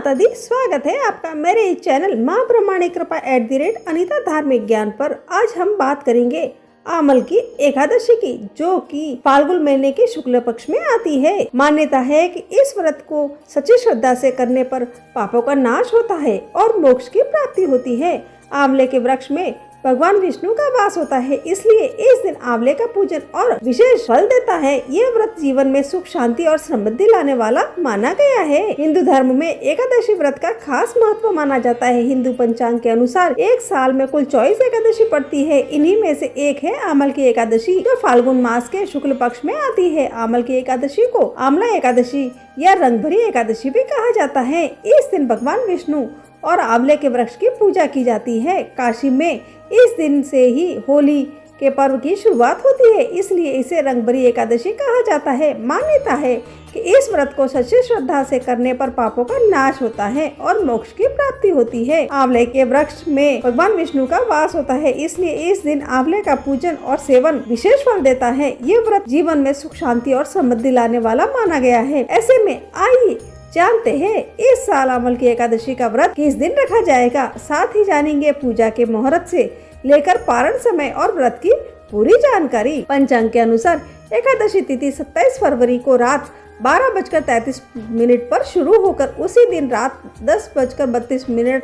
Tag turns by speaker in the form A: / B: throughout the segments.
A: माता दी, स्वागत है आपका मेरे इस चैनल माँ ब्रह्मांडी कृपा @अनीता धार्मिक ज्ञान पर। आज हम बात करेंगे आमल की एकादशी की, जो कि फाल्गुन महीने के शुक्ल पक्ष में आती है। मान्यता है कि इस व्रत को सच्ची श्रद्धा से करने पर पापों का नाश होता है और मोक्ष की प्राप्ति होती है। आंवले के वृक्ष में भगवान विष्णु का वास होता है, इसलिए इस दिन आंवले का पूजन और विशेष फल देता है। यह व्रत जीवन में सुख, शांति और समृद्धि लाने वाला माना गया है। हिंदू धर्म में एकादशी व्रत का खास महत्व माना जाता है। हिंदू पंचांग के अनुसार एक साल में कुल 24 एकादशी पड़ती है। इन्हीं में से एक है आमल की एकादशी, जो फाल्गुन मास के शुक्ल पक्ष में आती है। आमल की एकादशी को आमला एकादशी या रंगभरी एकादशी भी कहा जाता है। इस दिन भगवान विष्णु और आंवले के वृक्ष की पूजा की जाती है। काशी में इस दिन से ही होली के पर्व की शुरुआत होती है, इसलिए इसे रंगभरी एकादशी कहा जाता है। मान्यता है कि इस व्रत को सच्ची श्रद्धा से करने पर पापों का नाश होता है और मोक्ष की प्राप्ति होती है। आंवले के वृक्ष में भगवान विष्णु का वास होता है, इसलिए इस दिन आंवले का पूजन और सेवन विशेष फल देता है। ये व्रत जीवन में सुख, शांति और समृद्धि लाने वाला माना गया है। ऐसे में आइए जानते हैं इस साल आमल की एकादशी का व्रत किस दिन रखा जाएगा। साथ ही जानेंगे पूजा के मुहूर्त से लेकर पारण समय और व्रत की पूरी जानकारी। पंचांग के अनुसार एकादशी तिथि 27 फरवरी को रात 12:33 पर शुरू होकर उसी दिन रात 10:32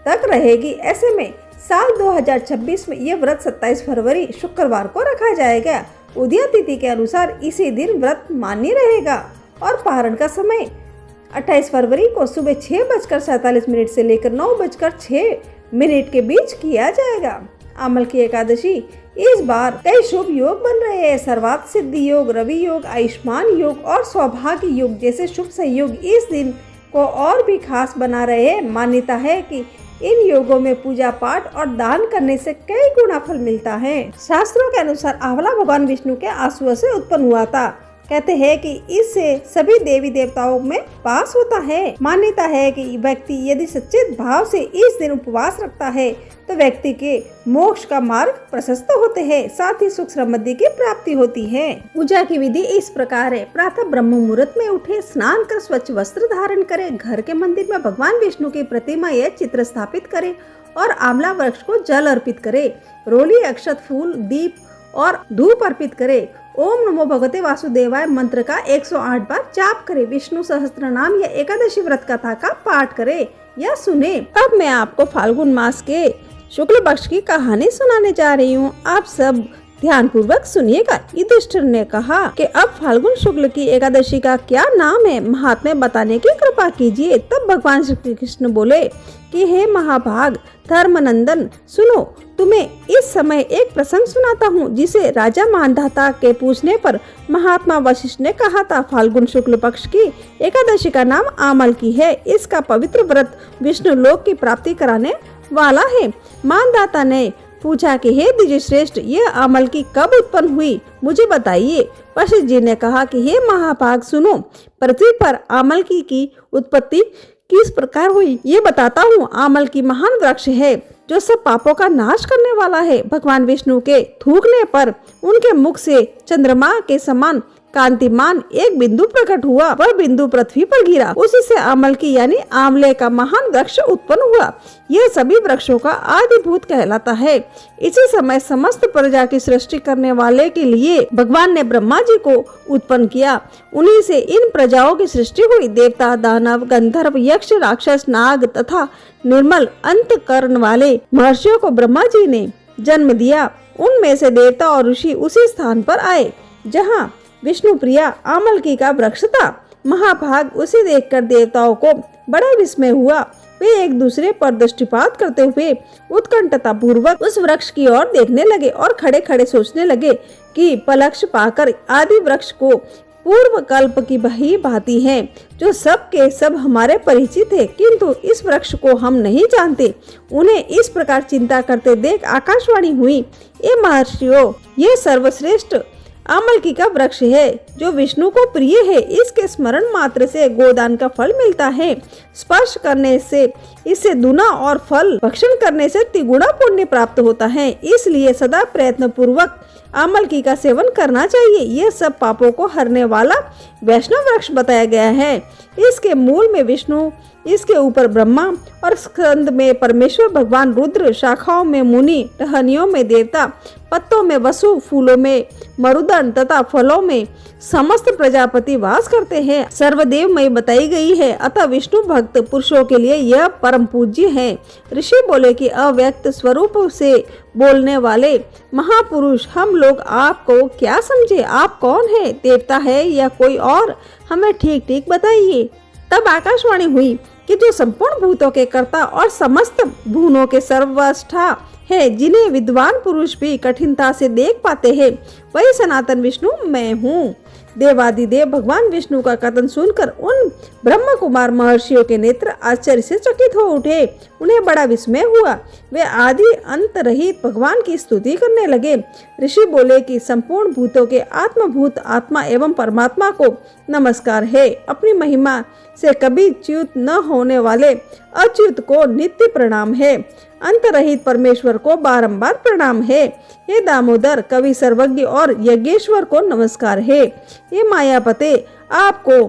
A: तक रहेगी। ऐसे में साल 2026 में ये व्रत 27 फरवरी शुक्रवार को रखा जाएगा। उदय तिथि के अनुसार इसी दिन व्रत मान्य रहेगा और पारण का समय 28 फरवरी को सुबह 6:47 से लेकर 9:06 के बीच किया जाएगा। आमल की एकादशी इस बार कई शुभ योग बन रहे हैं। सर्वार्थ सिद्धि योग, रवि योग, आयुष्मान योग और सौभाग्य योग जैसे शुभ संयोग इस दिन को और भी खास बना रहे हैं। मान्यता है कि इन योगों में पूजा पाठ और दान करने से कई गुना फल मिलता है। शास्त्रों के अनुसार आंवला भगवान विष्णु के आंसुओं से उत्पन्न हुआ था। कहते हैं कि इससे सभी देवी देवताओं में वास होता है। मान्यता है कि व्यक्ति यदि सच्चे भाव से इस दिन उपवास रखता है तो व्यक्ति के मोक्ष का मार्ग प्रशस्त होते हैं, साथ ही सुख समृद्धि की प्राप्ति होती है। पूजा की विधि इस प्रकार है। प्रातः ब्रह्म मुहूर्त में उठे, स्नान कर स्वच्छ वस्त्र धारण करें, घर के मंदिर में भगवान विष्णु की प्रतिमा या चित्र स्थापित करें और आंवला वृक्ष को जल अर्पित करें। रोली, अक्षत, फूल, दीप और धूप अर्पित करें। ओम नमो भगवते वासुदेवाय मंत्र का 108 बार जाप करें। विष्णु सहस्त्र नाम या एकादशी व्रत कथा का पाठ करें या सुने। अब मैं आपको फाल्गुन मास के शुक्ल पक्ष की कहानी सुनाने जा रही हूँ। आप सब ध्यान पूर्वक सुनिएगा। युधिष्ठिर ने कहा कि अब फाल्गुन शुक्ल की एकादशी का क्या नाम है, महात्म्य बताने की कृपा कीजिए। तब भगवान श्री कृष्ण बोले कि हे महाभाग धर्मनंदन, सुनो, तुम्हें इस समय एक प्रसंग सुनाता हूँ, जिसे राजा मानधाता के पूछने पर महात्मा वशिष्ठ ने कहा था। फाल्गुन शुक्ल पक्ष की एकादशी का नाम आमल की है। इसका पवित्र व्रत विष्णु लोक की प्राप्ति कराने वाला है। मानधाता ने पूछा कि हे द्विज श्रेष्ठ, यह आमल की कब उत्पन्न हुई, मुझे बताइए। वशिष्ठ जी ने कहा कि हे महाभाग, सुनो, पृथ्वी पर आमल की उत्पत्ति किस प्रकार हुई ये बताता हूँ। आमल की महान वृक्ष है जो सब पापों का नाश करने वाला है। भगवान विष्णु के थूकने पर उनके मुख से चंद्रमा के समान कांतिमान एक बिंदु प्रकट हुआ। वह बिंदु पृथ्वी पर गिरा। उसी से आमल की यानी आंवले का महान वृक्ष उत्पन्न हुआ। यह सभी वृक्षों का आदिभूत कहलाता है। इसी समय समस्त प्रजा की सृष्टि करने वाले के लिए भगवान ने ब्रह्मा जी को उत्पन्न किया। उन्हीं से इन प्रजाओं की सृष्टि हुई। देवता, दानव, गंधर्व, यक्ष, राक्षस, नाग तथा निर्मल अंतकरण वाले महर्षियों को ब्रह्मा जी ने जन्म दिया। उनमें से देवता और ऋषि उसी स्थान पर आए जहाँ विष्णु प्रिया आमल की का वृक्ष था। महाभाग उसे देखकर देवताओं को बड़ा विस्मय हुआ। वे एक दूसरे पर दृष्टिपात करते हुए उत्कंठता पूर्वक उस वृक्ष की ओर देखने लगे और खड़े खड़े सोचने लगे कि पलक्ष पाकर आदि वृक्ष को पूर्व कल्प की ही भांति है, जो सब के सब हमारे परिचित है, किंतु इस वृक्ष को हम नहीं जानते। उन्हें इस प्रकार चिंता करते देख आकाशवाणी हुई, ये महर्षियों, ये सर्वश्रेष्ठ आमल की का वृक्ष है जो विष्णु को प्रिय है। इसके स्मरण मात्र से गोदान का फल मिलता है। स्पर्श करने से इससे दुना और फल भक्षण करने से तिगुना पुण्य प्राप्त होता है। इसलिए सदा प्रयत्न पूर्वक आमलकी का सेवन करना चाहिए। यह सब पापों को हरने वाला वैष्णव वृक्ष बताया गया है। इसके मूल में विष्णु, इसके ऊपर ब्रह्मा और स्कंद में परमेश्वर भगवान रुद्र, शाखाओं में मुनि, टहनियों में देवता, पत्तों में वसु, फूलों में मरुदन तथा फलों में समस्त प्रजापति वास करते हैं। सर्वदेवमय बताई गई है, अतः विष्णु भक्त पुरुषों के लिए यह परम पूज्य है। ऋषि बोले कि अव्यक्त स्वरूप से बोलने वाले महापुरुष, हम लोग आपको क्या समझे? आप कौन है? देवता है या कोई और? हमें ठीक ठीक बताइए। तब आकाशवाणी हुई कि जो संपूर्ण भूतों के कर्ता और समस्त भुवनों के सर्वस्था है, जिन्हें विद्वान पुरुष भी कठिनता से देख पाते हैं, वही सनातन विष्णु मैं हूँ। देवादिदेव भगवान विष्णु का कथन सुनकर उन ब्रह्म कुमार महर्षियों के नेत्र आश्चर्य से चकित हो उठे। उन्हें बड़ा विस्मय हुआ। वे आदि अंत रहित भगवान की स्तुति करने लगे। ऋषि बोले कि संपूर्ण भूतों के आत्मभूत आत्मा एवं परमात्मा को नमस्कार है। अपनी महिमा से कभी च्युत न होने वाले अच्युत को नित्य प्रणाम है। अंतरहित परमेश्वर को बारंबार प्रणाम है। ये दामोदर कवि सर्वज्ञ और यज्ञेश्वर को नमस्कार है। ये मायापते आपको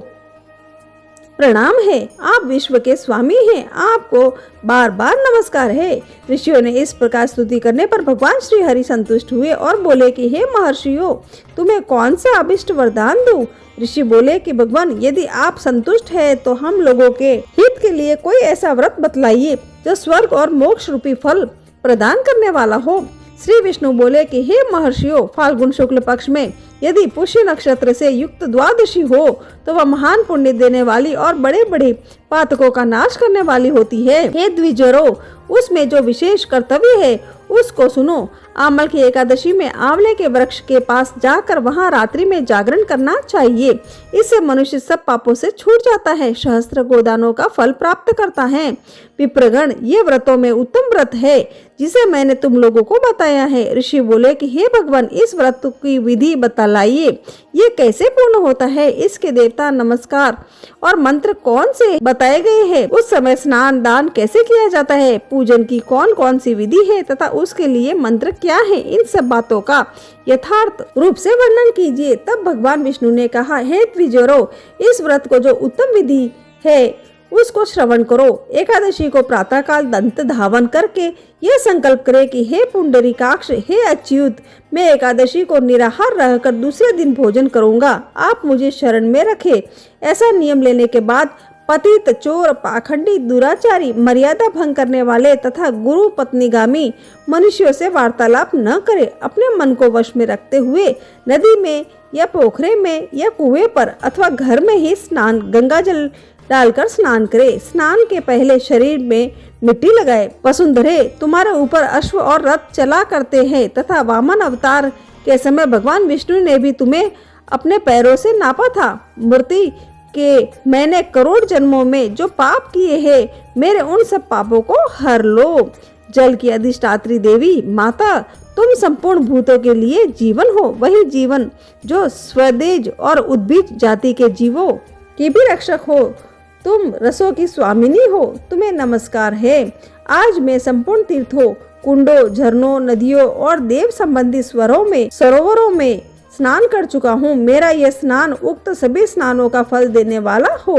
A: प्रणाम है। आप विश्व के स्वामी हैं। आपको बार बार नमस्कार है। ऋषियों ने इस प्रकार स्तुति करने पर भगवान श्री हरि संतुष्ट हुए और बोले कि हे महर्षियों, तुम्हें कौन सा अभिष्ट वरदान दूं? ऋषि बोले कि भगवान, यदि आप संतुष्ट है तो हम लोगों के हित के लिए कोई ऐसा व्रत बतलाइए जो स्वर्ग और मोक्ष रूपी फल प्रदान करने वाला हो। श्री विष्णु बोले कि हे महर्षियों, फाल्गुन शुक्ल पक्ष में यदि पुष्य नक्षत्र से युक्त द्वादशी हो तो वह महान पुण्य देने वाली और बड़े बड़े पातकों का नाश करने वाली होती है। हे द्विजरों, उसमें जो विशेष कर्तव्य है उसको सुनो। आमल की एकादशी में आंवले के वृक्ष के पास जाकर वहां रात्रि में जागरण करना चाहिए। इससे मनुष्य सब पापों से छूट जाता है, सहस्त्र गोदानों का फल प्राप्त करता है। विप्रगण, ये व्रतों में उत्तम व्रत है जिसे मैंने तुम लोगों को बताया है। ऋषि बोले कि हे भगवान, इस व्रत की विधि बतलाइए। ये कैसे पूर्ण होता है? इसके देवता, नमस्कार और मंत्र कौन से बताए गए हैं? उस समय स्नान दान कैसे किया जाता है? पूजन की कौन कौन सी विधि है तथा उसके लिए मंत्र क्या है? इन सब बातों का यथार्थ रूप से वर्णन कीजिए। तब भगवान विष्णु ने कहा, हे द्विजरों, इस व्रत को जो उत्तम विधि है उसको श्रवण करो। एकादशी को प्रातःकाल दंत धावन करके यह संकल्प करे कि हे पुंडरीकाक्ष, हे अच्युत, मैं एकादशी को निराहार रहकर दूसरे दिन भोजन करूंगा। आप मुझे शरण में रखे। ऐसा नियम लेने के बाद पतित, चोर, पाखंडी, दुराचारी, मर्यादा भंग करने वाले तथा गुरु पत्नीगामी मनुष्यों से वार्तालाप न करे। अपने मन को वश में रखते हुए नदी में या पोखरे में या कुएं पर अथवा घर में ही स्नान गंगा जल डालकर स्नान करे। स्नान के पहले शरीर में मिट्टी लगाए। वसुंधरे, तुम्हारे ऊपर अश्व और रथ चला करते हैं तथा वामन अवतार के समय भगवान विष्णु ने भी तुम्हें अपने पैरों से नापा था। मूर्ति के मैंने करोड़ जन्मों में जो पाप किए हैं, मेरे उन सब पापों को हर लो। जल की अधिष्ठात्री देवी माता, तुम संपूर्ण भूतों के लिए जीवन हो। वही जीवन जो स्वदेज और उद्भिज जाति के जीवों की भी रक्षक हो। तुम रसों की स्वामिनी हो। तुम्हें नमस्कार है। आज मैं संपूर्ण तीर्थों, कुंडों, झरनों, नदियों और देव संबंधी सरोवरों में स्नान कर चुका हूँ। मेरा यह स्नान उक्त सभी स्नानों का फल देने वाला हो।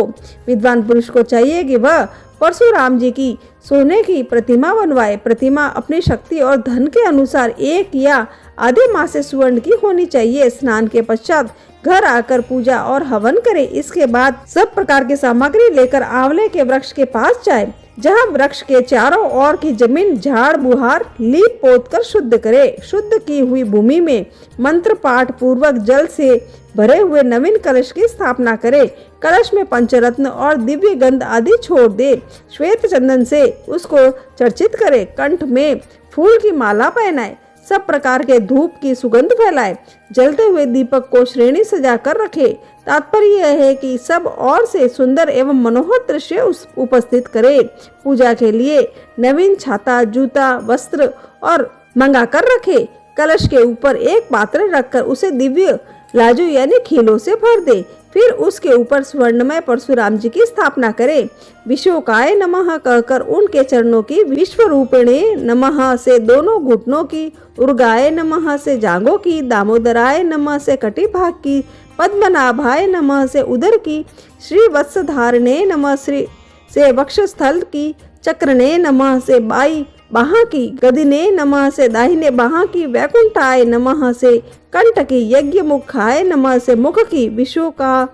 A: विद्वान पुरुष को चाहिए कि वह परशुराम जी की सोने की प्रतिमा बनवाए। प्रतिमा अपनी शक्ति और धन के अनुसार 1 या आधे मास से स्वर्ण की होनी चाहिए। स्नान के पश्चात घर आकर पूजा और हवन करे। इसके बाद सब प्रकार की सामग्री लेकर आंवले के वृक्ष के पास जाए, जहाँ वृक्ष के चारों ओर की जमीन झाड़ बुहार लीप पोत कर शुद्ध करे। शुद्ध की हुई भूमि में मंत्र पाठ पूर्वक जल से भरे हुए नवीन कलश की स्थापना करे। कलश में पंचरत्न और दिव्य गंध आदि छोड़ दे। श्वेत चंदन से उसको चर्चित करे। कंठ में फूल की माला पहनाए। सब प्रकार के धूप की सुगंध फैलाए। जलते हुए दीपक को श्रेणी सजा कर रखे। तात्पर्य यह है कि सब और से सुंदर एवं मनोहर दृश्य उपस्थित करे। पूजा के लिए नवीन छाता, जूता, वस्त्र और मंगा कर रखे। कलश के ऊपर एक पात्र रखकर उसे दिव्य लाजू यानी खीलों से भर दे। फिर उसके ऊपर स्वर्णमय परशुराम जी की स्थापना करें। विशोकाय नमः कहकर उनके चरणों की, विश्व रूपिणे नमः से दोनों घुटनों की, उर्गाय नमः से जांघों की, दामोदराय नमः से कटी भाग की, पद्मनाभाय नमः से उदर की, श्री वत्सधारणे नमः श्री से वक्षस्थल की, चक्रने नमः से बाई बाह की, गदिने नमः से दाहिने बाह की, वैकुंठाय नमः से कंठ की, यज्ञ मुखाय नमः से मुख की, विशोका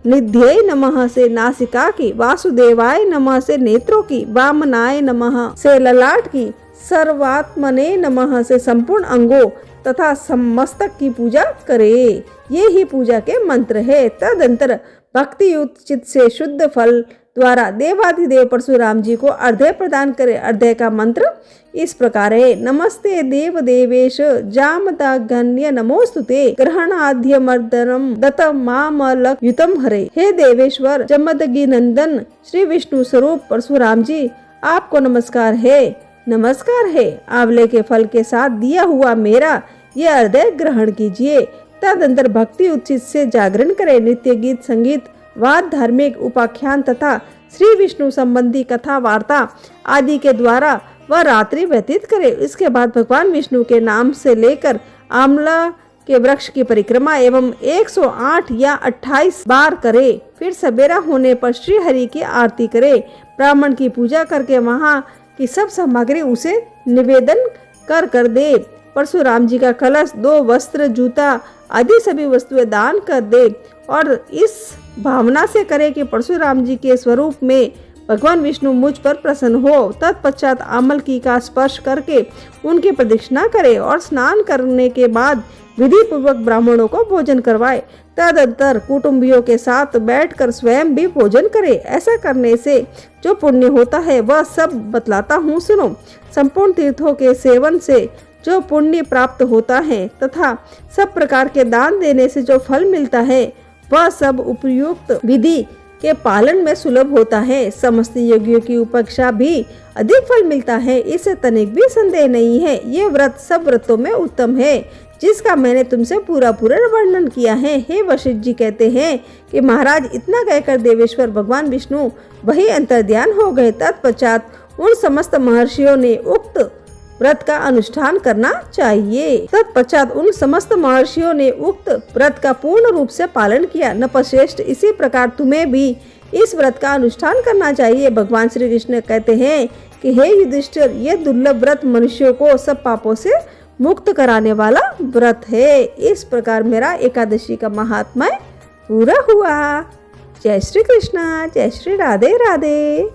A: निध्यै नमः से नासिका की, वासुदेवाय नमः से नेत्रों की, वामनाय नमः से ललाट की, सर्वात्मने नमः से संपूर्ण अंगों तथा समस्तक की पूजा करे। ये ही पूजा के मंत्र है। तदंतर भक्ति युक्त चित्त से शुद्ध फल द्वारा देवाधिदेव परशुराम जी को अर्घ्य प्रदान करे। अर्घ्य का मंत्र इस प्रकार है। नमस्ते देव देवेश जामदागन्य नमोस्तुते ग्रहणाद्य मर्दनम दत्त मामलक युतम हरे। हे देवेश्वर जमदगी नंदन श्री विष्णु स्वरूप परशुराम जी, आपको नमस्कार है, नमस्कार है। आंवले के फल के साथ दिया हुआ मेरा ये अर्घ्य ग्रहण कीजिए। तदंतर भक्ति उचित से जागरण करे। नित्य गीत संगीत वाद धार्मिक उपाख्यान तथा श्री विष्णु संबंधी कथा वार्ता आदि के द्वारा वह रात्रि व्यतीत करे। इसके बाद भगवान विष्णु के नाम से लेकर आंवला के वृक्ष की परिक्रमा एवं 108 या 28 बार करे। फिर सवेरा होने पर श्री हरि की आरती करे। ब्राह्मण की पूजा करके वहाँ की सब सामग्री उसे निवेदन कर दे। परशुराम जी का कलश, 2 वस्त्र, जूता आदि सभी वस्तुएं दान कर दे और इस भावना से करे कि परशुराम जी के स्वरूप में भगवान विष्णु मुझ पर प्रसन्न हो। तत्पश्चात आमलकी का स्पर्श करके उनकी प्रदक्षिणा करे और स्नान करने के बाद विधि पूर्वक ब्राह्मणों को भोजन करवाए। तदंतर कुटुंबियों के साथ बैठकर स्वयं भी भोजन करे। ऐसा करने से जो पुण्य होता है वह सब बतलाता हूँ, सुनो। संपूर्ण तीर्थों के सेवन से जो पुण्य प्राप्त होता है तथा सब प्रकार के दान देने से जो फल मिलता है वह सब उपयुक्त विधि के पालन में सुलभ होता है। समस्त योगियों की उपेक्षा भी अधिक फल मिलता है, इससे तनिक भी संदेह नहीं है। ये व्रत सब व्रतों में उत्तम है जिसका मैंने तुमसे पूरा वर्णन किया है। हे वशिष्ठ जी कहते हैं कि महाराज, इतना कहकर देवेश्वर भगवान विष्णु वही अंतर्ध्यान हो गए। तत्पश्चात उन समस्त महर्षियों ने उक्त व्रत का अनुष्ठान करना चाहिए। तत्पश्चात उन समस्त महर्षियों ने उक्त व्रत का पूर्ण रूप से पालन किया। नपश्रेष्ठ, इसी प्रकार तुम्हें भी इस व्रत का अनुष्ठान करना चाहिए। भगवान श्री कृष्ण कहते हैं कि हे युधिष्ठिर, ये दुर्लभ व्रत मनुष्यों को सब पापों से मुक्त कराने वाला व्रत है। इस प्रकार मेरा एकादशी का महात्म्य पूरा हुआ। जय श्री कृष्ण, जय श्री राधे राधे।